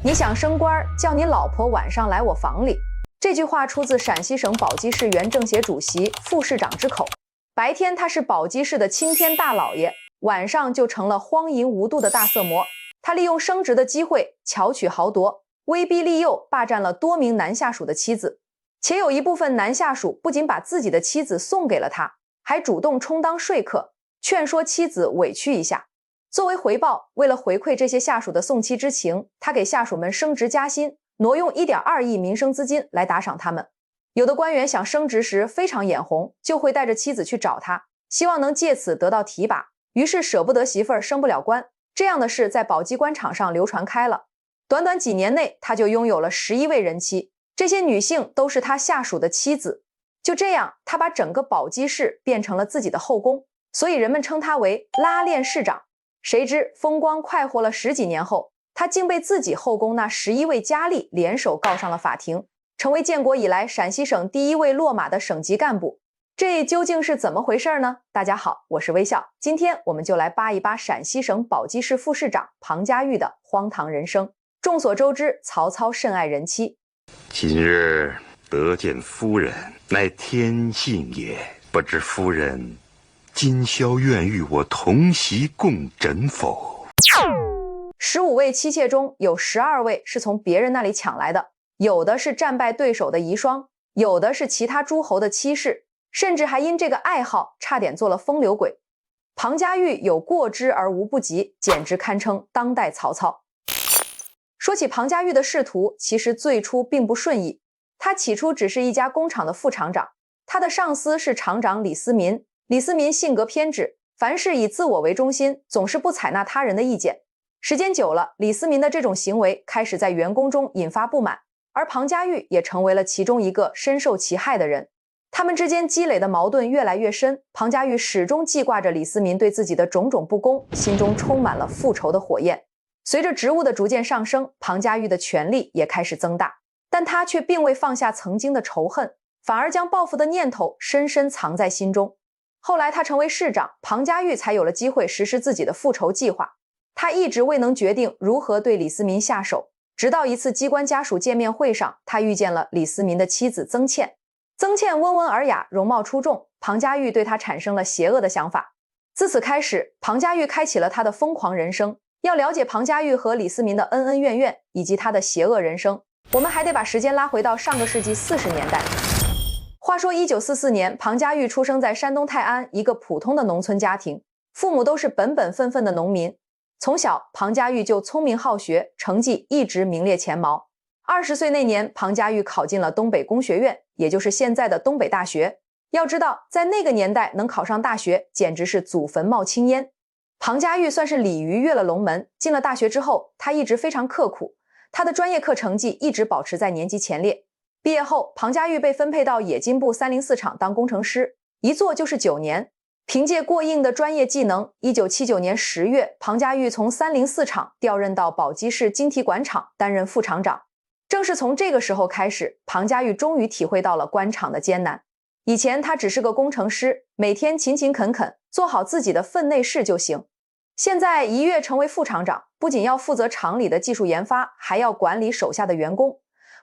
你想升官，叫你老婆晚上来我房里。这句话出自陕西省宝鸡市原政协主席、副市长之口。白天他是宝鸡市的青天大老爷，晚上就成了荒淫无度的大色魔。他利用升职的机会巧取豪夺，威逼利诱，霸占了多名男下属的妻子。且有一部分男下属不仅把自己的妻子送给了他，还主动充当说客，劝说妻子委屈一下。作为回报，为了回馈这些下属的送妻之情，他给下属们升职加薪，挪用1.2亿民生资金来打赏他们。有的官员想升职时非常眼红，就会带着妻子去找他，希望能借此得到提拔，于是舍不得媳妇儿升不了官。这样的事在宝鸡官场上流传开了。短短几年内，他就拥有了11位人妻，这些女性都是他下属的妻子。就这样，他把整个宝鸡市变成了自己的后宫，所以人们称他为拉链市长。谁知风光快活了10几年后，他竟被自己后宫那11位佳丽联手告上了法庭，成为建国以来陕西省第1位落马的省级干部。这究竟是怎么回事呢？大家好，我是微笑，今天我们就来扒一扒陕西省宝鸡市副市长庞家玉的荒唐人生。众所周知，曹操甚爱人妻。今日得见夫人，乃天幸也。不知夫人今宵愿与我同席共枕否？15位妻妾中有12位是从别人那里抢来的，有的是战败对手的遗孀，有的是其他诸侯的妻室，甚至还因这个爱好差点做了风流鬼。庞家玉有过之而无不及，简直堪称当代曹操。说起庞家玉的仕途，其实最初并不顺意。他起初只是一家工厂的副厂长，他的上司是厂长李思民。李思民性格偏执，凡事以自我为中心，总是不采纳他人的意见。时间久了，李思民的这种行为开始在员工中引发不满，而庞家玉也成为了其中一个深受其害的人。他们之间积累的矛盾越来越深，庞家玉始终记挂着李思民对自己的种种不公，心中充满了复仇的火焰。随着职务的逐渐上升，庞家玉的权力也开始增大，但他却并未放下曾经的仇恨，反而将报复的念头深深藏在心中。后来他成为市长，庞家玉才有了机会实施自己的复仇计划。他一直未能决定如何对李思民下手，直到一次机关家属见面会上，他遇见了李思民的妻子曾倩。曾倩温文尔雅，容貌出众，庞家玉对他产生了邪恶的想法。自此开始，庞家玉开启了他的疯狂人生。要了解庞家玉和李思民的恩恩怨怨以及他的邪恶人生，我们还得把时间拉回到上个世纪40年代。话说1944年，庞家玉出生在山东泰安一个普通的农村家庭，父母都是本本分分的农民。从小，庞家玉就聪明好学，成绩一直名列前茅。20岁那年，庞家玉考进了东北工学院，也就是现在的东北大学。要知道，在那个年代能考上大学，简直是祖坟冒青烟。庞家玉算是鲤鱼跃了龙门，进了大学之后，他一直非常刻苦，他的专业课成绩一直保持在年级前列。毕业后，庞家玉被分配到冶金部304厂当工程师，一做就是9年。凭借过硬的专业技能，1979年10月，庞家玉从304厂调任到宝鸡市晶体管厂担任副厂长。正是从这个时候开始，庞家玉终于体会到了官场的艰难。以前他只是个工程师，每天勤勤恳恳，做好自己的分内事就行。现在一跃成为副厂长，不仅要负责厂里的技术研发，还要管理手下的员工。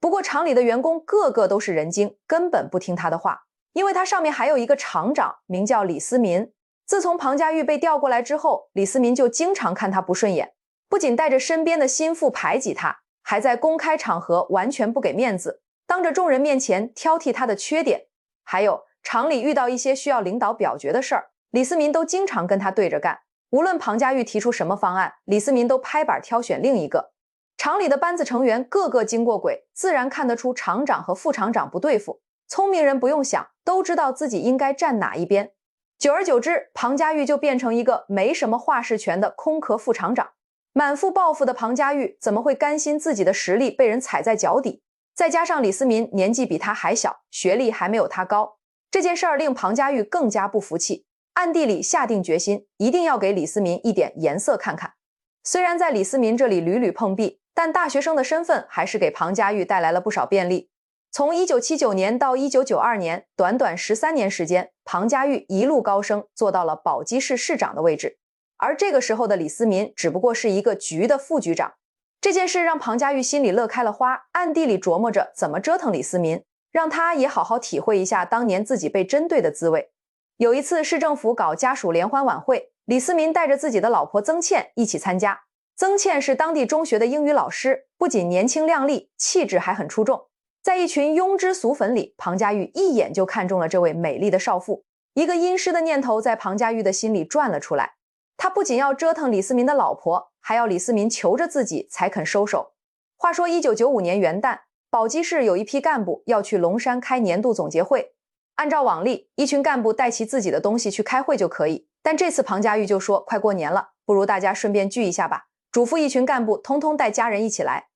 不过厂里的员工个个都是人精，根本不听他的话，因为他上面还有一个厂长，名叫李思民。自从庞家玉被调过来之后，李思民就经常看他不顺眼，不仅带着身边的心腹排挤他，还在公开场合完全不给面子，当着众人面前挑剔他的缺点。还有厂里遇到一些需要领导表决的事儿，李思民都经常跟他对着干。无论庞家玉提出什么方案，李思民都拍板挑选另一个。厂里的班子成员个个经过鬼，自然看得出厂长和副厂长不对付。聪明人不用想，都知道自己应该站哪一边。久而久之，庞家玉就变成一个没什么话事权的空壳副厂长。满腹抱负的庞家玉怎么会甘心自己的实力被人踩在脚底？再加上李思民年纪比他还小，学历还没有他高，这件事儿令庞家玉更加不服气，暗地里下定决心，一定要给李思民一点颜色看看。虽然在李思民这里屡屡碰壁，但大学生的身份还是给庞家玉带来了不少便利。从1979年到1992年，短短13年时间，庞家玉一路高升，做到了宝鸡市市长的位置。而这个时候的李思民只不过是一个局的副局长。这件事让庞家玉心里乐开了花，暗地里琢磨着怎么折腾李思民，让他也好好体会一下当年自己被针对的滋味。有一次市政府搞家属联欢晚会，李思民带着自己的老婆曾倩一起参加。曾倩是当地中学的英语老师，不仅年轻靓丽，气质还很出众。在一群庸脂俗粉里，庞家玉一眼就看中了这位美丽的少妇。一个阴湿的念头在庞家玉的心里转了出来，他不仅要折腾李思民的老婆，还要李思民求着自己才肯收手。话说1995年元旦，宝鸡市有一批干部要去龙山开年度总结会。按照往例，一群干部带齐自己的东西去开会就可以，但这次庞家玉就说快过年了，不如大家顺便聚一下吧，嘱咐一群干部通通带家人一起来。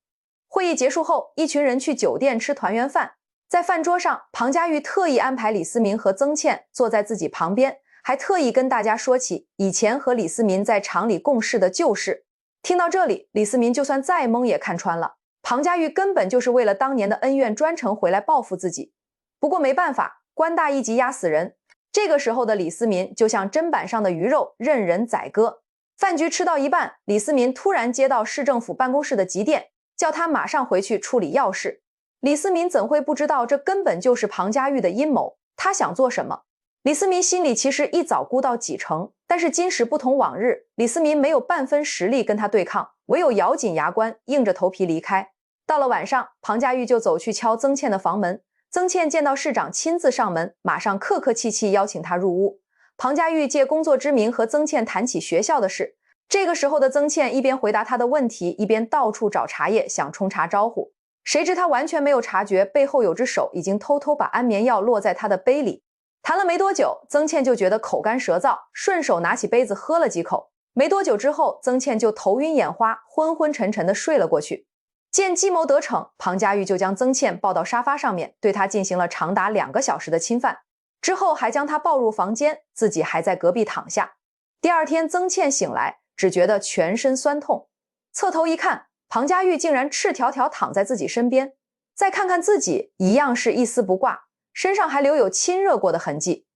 会议结束后，一群人去酒店吃团圆饭。在饭桌上，庞家玉特意安排李思民和曾倩坐在自己旁边，还特意跟大家说起以前和李思民在厂里共事的旧事。听到这里，李思民就算再懵也看穿了，庞家玉根本就是为了当年的恩怨专程回来报复自己。不过没办法，官大一级压死人，这个时候的李思民就像砧板上的鱼肉，任人宰割。饭局吃到一半，李思民突然接到市政府办公室的急电，叫他马上回去处理要事。李思民怎会不知道这根本就是庞家玉的阴谋？他想做什么？李思民心里其实一早估到几成，但是今时不同往日，李思民没有半分实力跟他对抗，唯有咬紧牙关，硬着头皮离开。到了晚上，庞家玉就走去敲曾倩的房门。曾倩见到市长亲自上门，马上客客气气邀请他入屋。庞家玉借工作之名和曾倩谈起学校的事。这个时候的曾倩一边回答他的问题，一边到处找茶叶想冲茶招呼。谁知他完全没有察觉，背后有只手已经偷偷把安眠药落在他的杯里。谈了没多久，曾倩就觉得口干舌燥，顺手拿起杯子喝了几口。没多久之后，曾倩就头晕眼花，昏昏沉沉地睡了过去。见计谋得逞，庞家玉就将曾倩抱到沙发上面，对她进行了长达2个小时的侵犯，之后还将她抱入房间，自己还在隔壁躺下。第二天，曾倩醒来，只觉得全身酸痛，侧头一看，庞家玉竟然赤条条躺在自己身边。再看看自己，一样是一丝不挂，身上还留有亲热过的痕迹。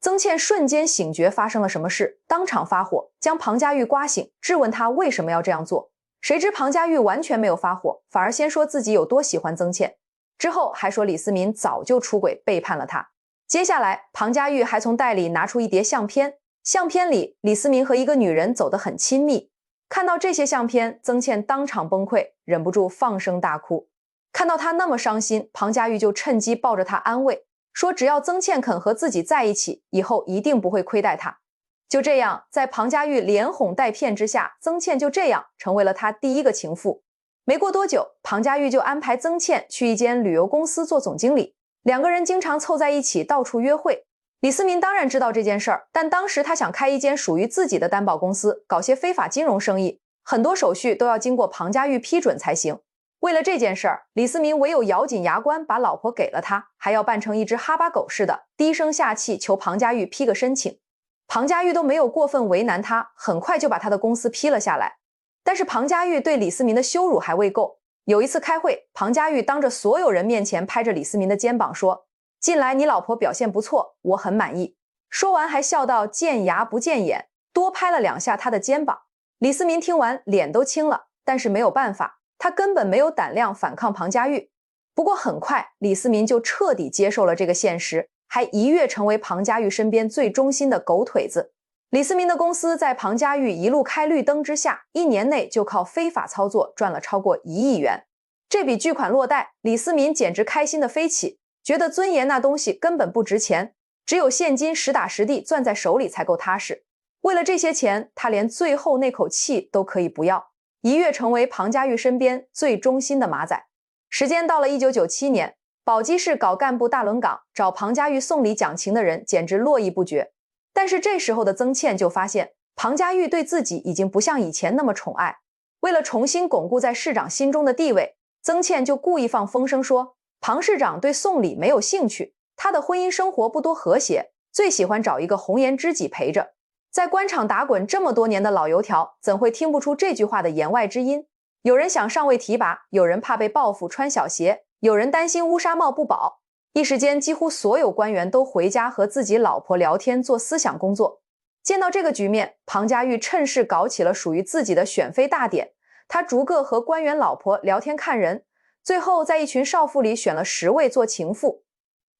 曾倩瞬间醒觉发生了什么事，当场发火，将庞家玉刮醒，质问他为什么要这样做。谁知庞家玉完全没有发火，反而先说自己有多喜欢曾倩，之后还说李思民早就出轨背叛了他。接下来，庞家玉还从袋里拿出一叠相片，相片里李思民和一个女人走得很亲密。看到这些相片，曾倩当场崩溃，忍不住放声大哭。看到他那么伤心，庞家玉就趁机抱着他安慰，说只要曾倩肯和自己在一起，以后一定不会亏待他。就这样，在庞家玉连哄带骗之下，曾倩就这样成为了他第一个情妇。没过多久，庞家玉就安排曾倩去一间旅游公司做总经理，两个人经常凑在一起到处约会。李思民当然知道这件事儿，但当时他想开一间属于自己的担保公司，搞些非法金融生意，很多手续都要经过庞家玉批准才行。为了这件事儿，李思民唯有咬紧牙关把老婆给了他，还要扮成一只哈巴狗似的，低声下气求庞家玉批个申请。庞家玉都没有过分为难他，很快就把他的公司批了下来。但是庞家玉对李思民的羞辱还未够。有一次开会，庞家玉当着所有人面前拍着李思民的肩膀说，近来你老婆表现不错，我很满意。说完还笑到见牙不见眼，多拍了2下他的肩膀。李思民听完脸都青了，但是没有办法，他根本没有胆量反抗庞家玉。不过很快，李思民就彻底接受了这个现实，还一跃成为庞家玉身边最忠心的狗腿子。李思民的公司在庞家玉一路开绿灯之下，1年内就靠非法操作赚了超过1亿元。这笔巨款落袋，李思民简直开心的飞起，觉得尊严那东西根本不值钱，只有现金实打实地攥在手里才够踏实。为了这些钱，他连最后那口气都可以不要，一跃成为庞家玉身边最忠心的马仔。时间到了1997年，宝鸡市搞干部大轮岗，找庞家玉送礼讲情的人简直络绎不绝。但是这时候的曾倩就发现，庞家玉对自己已经不像以前那么宠爱。为了重新巩固在市长心中的地位，曾倩就故意放风声说，庞市长对送礼没有兴趣，他的婚姻生活不多和谐，最喜欢找一个红颜知己陪着。在官场打滚这么多年的老油条，怎会听不出这句话的言外之音？有人想上位提拔，有人怕被报复穿小鞋，有人担心乌纱帽不保。一时间，几乎所有官员都回家和自己老婆聊天做思想工作。见到这个局面，庞家玉趁势搞起了属于自己的选妃大典。他逐个和官员老婆聊天看人，最后在一群少妇里选了10位做情妇。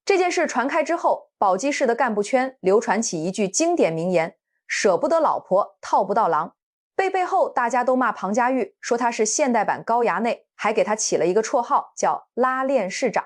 这件事传开之后，宝鸡市的干部圈流传起一句经典名言：舍不得老婆套不到狼。背后大家都骂庞家玉，说他是现代版高衙内，还给他起了一个绰号叫拉链市长。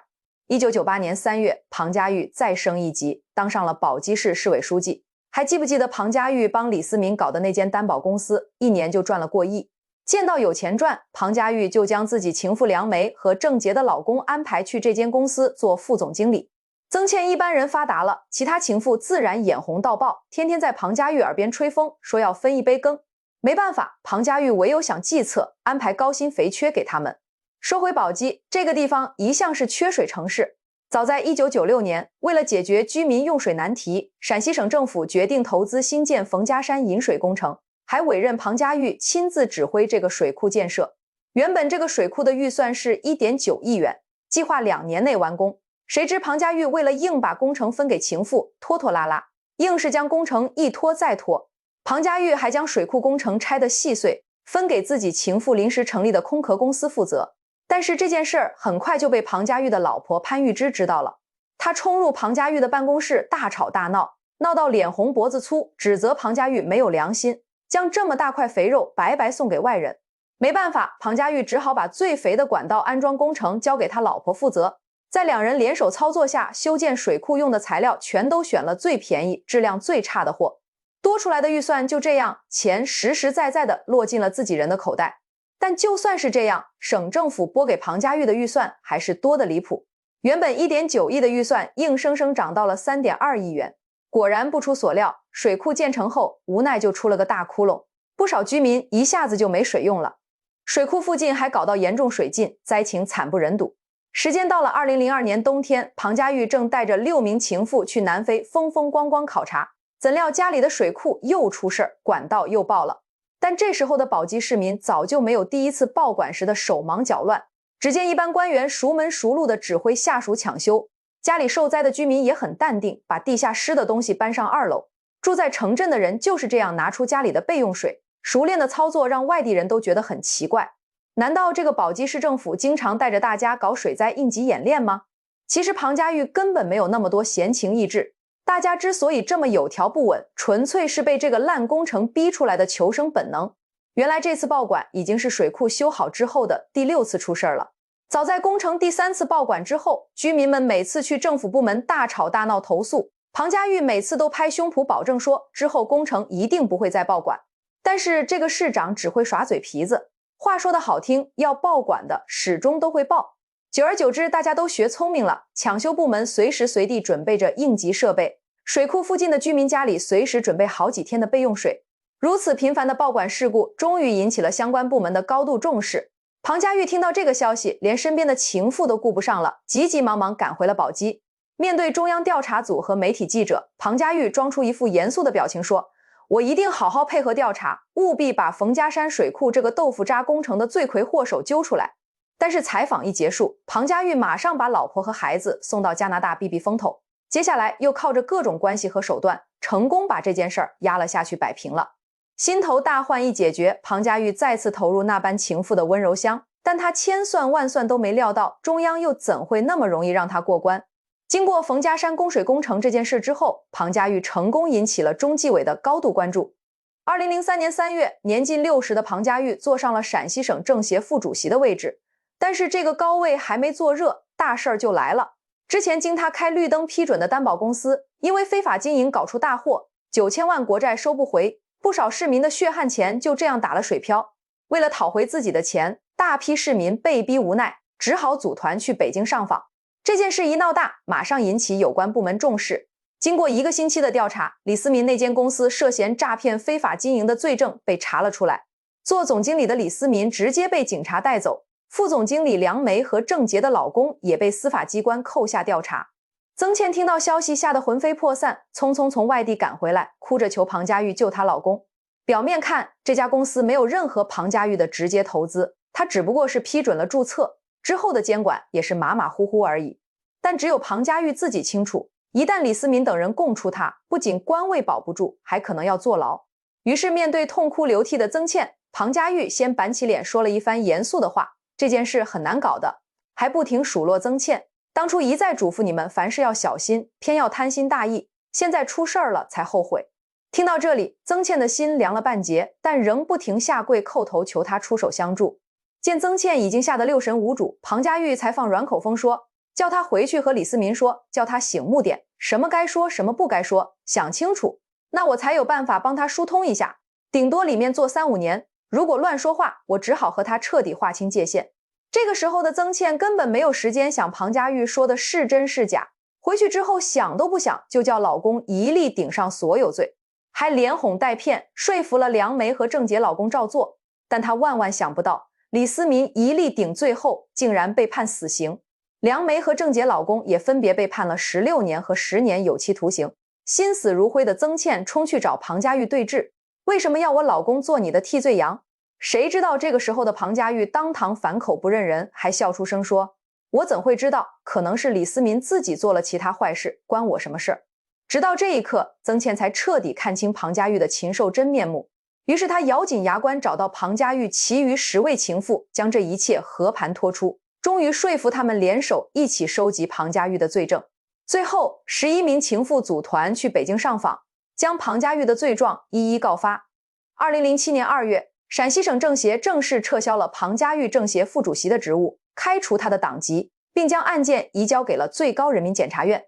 1998年3月，庞家玉再升一级，当上了宝鸡市市委书记。还记不记得庞家玉帮李思民搞的那间担保公司，一年就赚了过亿？见到有钱赚，庞家玉就将自己情妇梁梅和郑捷的老公安排去这间公司做副总经理。曾倩一般人发达了，其他情妇自然眼红到爆，天天在庞家玉耳边吹风，说要分一杯羹。没办法，庞家玉唯有想计策，安排高薪肥缺给他们。说回宝鸡，这个地方一向是缺水城市。早在1996年，为了解决居民用水难题，陕西省政府决定投资新建冯家山引水工程，还委任庞家玉亲自指挥这个水库建设。原本这个水库的预算是1.9亿元，计划2年内完工。谁知庞家玉为了硬把工程分给情妇，拖拖拉拉，硬是将工程一拖再拖。庞家玉还将水库工程拆得细碎，分给自己情妇临时成立的空壳公司负责。但是这件事儿很快就被庞家玉的老婆潘玉芝知道了，她冲入庞家玉的办公室大吵大闹，闹到脸红脖子粗，指责庞家玉没有良心，将这么大块肥肉白白送给外人。没办法，庞家玉只好把最肥的管道安装工程交给他老婆负责。在2人联手操作下，修建水库用的材料全都选了最便宜、质量最差的货。多出来的预算就这样，钱实实在在的落进了自己人的口袋。但就算是这样，省政府拨给庞家玉的预算还是多得离谱。原本1.9亿的预算硬生生涨到了3.2亿元。果然不出所料，水库建成后，无奈就出了个大窟窿，不少居民一下子就没水用了。水库附近还搞到严重水浸，灾情惨不忍睹。时间到了2002年冬天，庞家玉正带着6名情妇去南非风风光光考察，怎料家里的水库又出事儿，管道又爆了。但这时候的宝鸡市民早就没有第一次报管时的手忙脚乱，只见一般官员熟门熟路地指挥下属抢修，家里受灾的居民也很淡定，把地下湿的东西搬上2楼。住在城镇的人就是这样拿出家里的备用水，熟练的操作让外地人都觉得很奇怪。难道这个宝鸡市政府经常带着大家搞水灾应急演练吗？其实庞家玉根本没有那么多闲情逸致，大家之所以这么有条不紊，纯粹是被这个烂工程逼出来的求生本能。原来这次报管已经是水库修好之后的第6次出事了。早在工程第3次报管之后，居民们每次去政府部门大吵大闹投诉，庞家玉每次都拍胸脯保证说之后工程一定不会再报管。但是这个市长只会耍嘴皮子，话说的好听，要报管的始终都会报。久而久之，大家都学聪明了，抢修部门随时随地准备着应急设备，水库附近的居民家里随时准备好几天的备用水。如此频繁的报管事故终于引起了相关部门的高度重视。庞家玉听到这个消息，连身边的情妇都顾不上了，急急忙忙赶回了宝鸡。面对中央调查组和媒体记者，庞家玉装出一副严肃的表情说，我一定好好配合调查，务必把冯家山水库这个豆腐渣工程的罪魁祸首揪出来。但是采访一结束，庞家玉马上把老婆和孩子送到加拿大避避风头，接下来又靠着各种关系和手段，成功把这件事儿压了下去，摆平了。心头大患一解决，庞家玉再次投入那般情妇的温柔乡，但他千算万算都没料到，中央又怎会那么容易让他过关。经过冯家山供水工程这件事之后，庞家玉成功引起了中纪委的高度关注。2003年3月，年近60的庞家玉坐上了陕西省政协副主席的位置。但是这个高位还没坐热，大事儿就来了。之前经他开绿灯批准的担保公司，因为非法经营搞出大祸，9000万国债收不回，不少市民的血汗钱就这样打了水漂。为了讨回自己的钱，大批市民被逼无奈，只好组团去北京上访。这件事一闹大，马上引起有关部门重视。经过1个星期的调查，李思民那间公司涉嫌诈骗非法经营的罪证被查了出来。做总经理的李思民直接被警察带走，副总经理梁梅和郑捷的老公也被司法机关扣下调查。曾倩听到消息吓得魂飞魄散，匆匆从外地赶回来，哭着求庞家玉救她老公。表面看，这家公司没有任何庞家玉的直接投资，他只不过是批准了注册，之后的监管也是马马虎虎而已。但只有庞家玉自己清楚，一旦李思民等人供出他，不仅官位保不住，还可能要坐牢。于是面对痛哭流涕的曾倩，庞家玉先板起脸说了一番严肃的话，这件事很难搞的，还不停数落曾倩，当初一再嘱咐你们凡事要小心，偏要贪心大意，现在出事儿了才后悔。听到这里，曾倩的心凉了半截，但仍不停下跪叩头求他出手相助。见曾倩已经吓得六神无主，庞家玉才放软口风说，叫他回去和李思民说，叫他醒目点，什么该说什么不该说，想清楚，那我才有办法帮他疏通一下，顶多里面坐3-5年，如果乱说话，我只好和他彻底划清界限。这个时候的曾倩根本没有时间想庞家玉说的是真是假，回去之后想都不想，就叫老公一力顶上所有罪，还连哄带骗说服了梁梅和郑杰老公照做。但她万万想不到，李思民一力顶罪后竟然被判死刑，梁梅和郑杰老公也分别被判了16年和10年有期徒刑。心死如灰的曾倩冲去找庞家玉对峙，为什么要我老公做你的替罪羊？谁知道这个时候的庞家玉当堂反口不认人，还笑出声说，我怎会知道，可能是李思民自己做了其他坏事，关我什么事儿？直到这一刻，曾倩才彻底看清庞家玉的禽兽真面目，于是她咬紧牙关找到庞家玉其余10位情妇，将这一切和盘托出，终于说服他们联手一起收集庞家玉的罪证。最后11名情妇组团去北京上访，将庞家玉的罪状一一告发。2007年2月，陕西省政协正式撤销了庞家玉政协副主席的职务，开除他的党籍，并将案件移交给了最高人民检察院。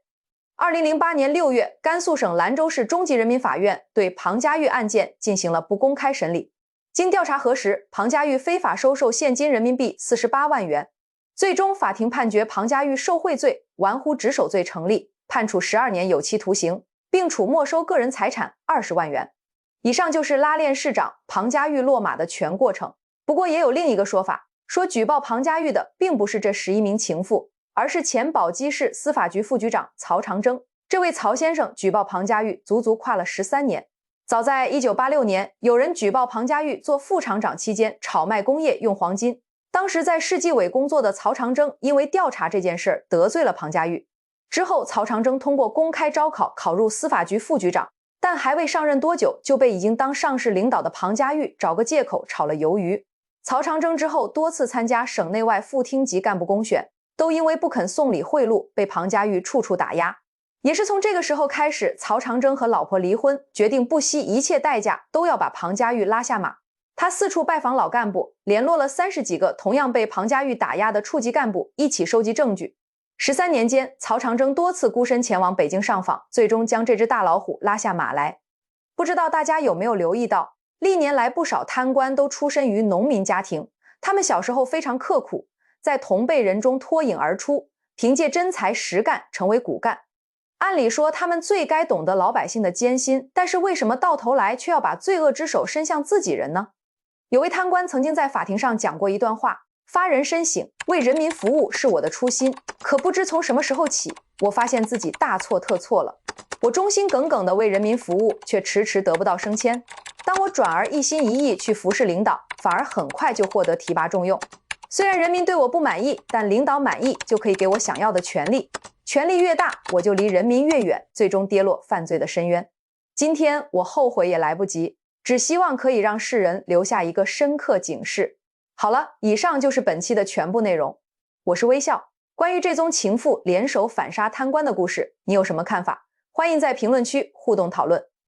2008年6月，甘肃省兰州市中级人民法院对庞家玉案件进行了不公开审理。经调查核实，庞家玉非法收受现金人民币48万元。最终法庭判决庞家玉受贿罪、玩忽职守罪成立，判处12年有期徒刑，并处没收个人财产20万元。以上就是拉链市长庞家玉落马的全过程。不过也有另一个说法，说举报庞家玉的并不是这11名情妇，而是前宝鸡市司法局副局长曹长征。这位曹先生举报庞家玉足足跨了13年。早在1986年，有人举报庞家玉做副厂长期间炒卖工业用黄金。当时在市纪委工作的曹长征因为调查这件事得罪了庞家玉。之后曹长征通过公开招考考入司法局副局长，但还未上任多久就被已经当上市领导的庞家玉找个借口炒了鱿鱼。曹长征之后多次参加省内外副厅级干部公选，都因为不肯送礼贿赂被庞家玉处处打压。也是从这个时候开始，曹长征和老婆离婚，决定不惜一切代价都要把庞家玉拉下马。他四处拜访老干部，联络了30几个同样被庞家玉打压的处级干部，一起收集证据。13年间，曹长征多次孤身前往北京上访，最终将这只大老虎拉下马来。不知道大家有没有留意到，历年来不少贪官都出身于农民家庭，他们小时候非常刻苦，在同辈人中脱颖而出，凭借真才实干成为骨干。按理说他们最该懂得老百姓的艰辛，但是为什么到头来却要把罪恶之手伸向自己人呢？有位贪官曾经在法庭上讲过一段话，发人深省，为人民服务是我的初心，可不知从什么时候起，我发现自己大错特错了。我忠心耿耿地为人民服务，却迟迟得不到升迁。当我转而一心一意去服侍领导，反而很快就获得提拔重用。虽然人民对我不满意，但领导满意就可以给我想要的权利，权力越大，我就离人民越远，最终跌落犯罪的深渊。今天我后悔也来不及，只希望可以让世人留下一个深刻警示。好了，以上就是本期的全部内容。我是微笑。关于这宗情妇联手反杀贪官的故事，你有什么看法？欢迎在评论区互动讨论。